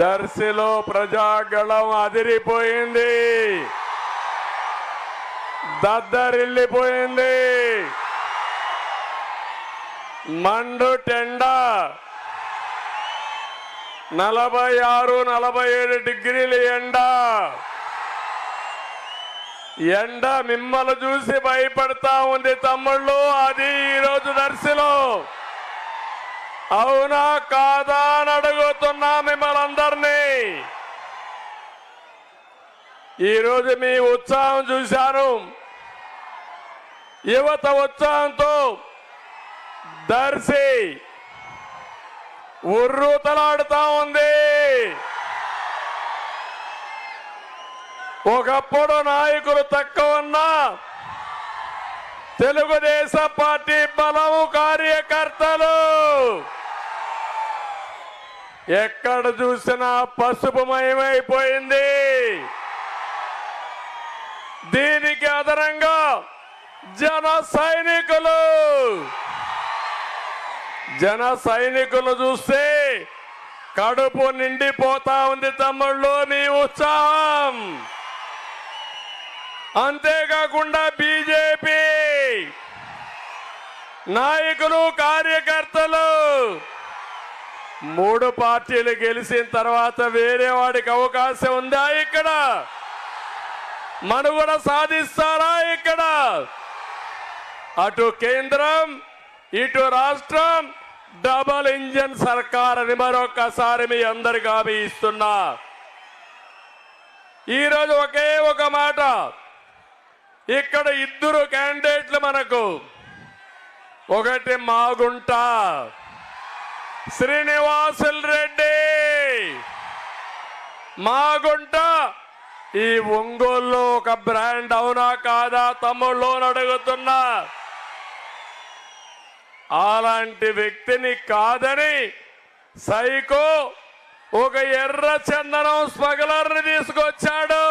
దర్శిలో ప్రజాగళం అదిరిపోయింది, దద్దరిల్లిపోయింది. మండు టెండ 46-47 డిగ్రీల ఎండ మిమ్మల్ని చూసి భయపడతా ఉంది తమ్ముళ్ళు. అది ఈరోజు దర్శిలో అవునా కాదా అని అడుగుతున్నా మిమ్మల్ని అందరినీ. ఈరోజు మీ ఉత్సాహం చూశాను, యువత ఉత్సాహంతో దర్శి ఉర్రూతలాడుతా ఉంది. ఒకప్పుడు నాయకులు తక్కువ ఉన్నా తెలుగుదేశం పార్టీ బలము కార్యకర్తలు ఎక్కడ చూసినా పసుపుమయమైపోయింది. దీనికి అదనంగా జన సైనికులు చూస్తే కడుపు నిండిపోతా ఉంది తమ్ముళ్ళు మీ ఉత్సాహం. అంతేకాకుండా బీజేపీ నాయకులు కార్యకర్తలు 3 పార్టీలు గెలిచిన తర్వాత వేరే వాడికి అవకాశం ఉందా? ఇక్కడ మనుగడ సాధిస్తారా? ఇక్కడ అటు కేంద్రం ఇటు రాష్ట్రం డబల్ ఇంజన్ సర్కార్ అని మరొకసారి మీ అందరికి హామీ ఇస్తున్నా. ఈరోజు ఒకే ఒక మాట, ఇక్కడ 2 క్యాండిడేట్లు మనకు. ఒకటి మాగుంట శ్రీనివాసులు రెడ్డి, మాగుంట ఈ ఒంగోలులో ఒక బ్రాండ్ అవునా కాదా తమ్ముళ్ళు అడుగుతున్నా. అలాంటి వ్యక్తిని కాదని సైకో ఒక ఎర్ర చందనం స్మగ్లర్ని తీసుకొచ్చాడు.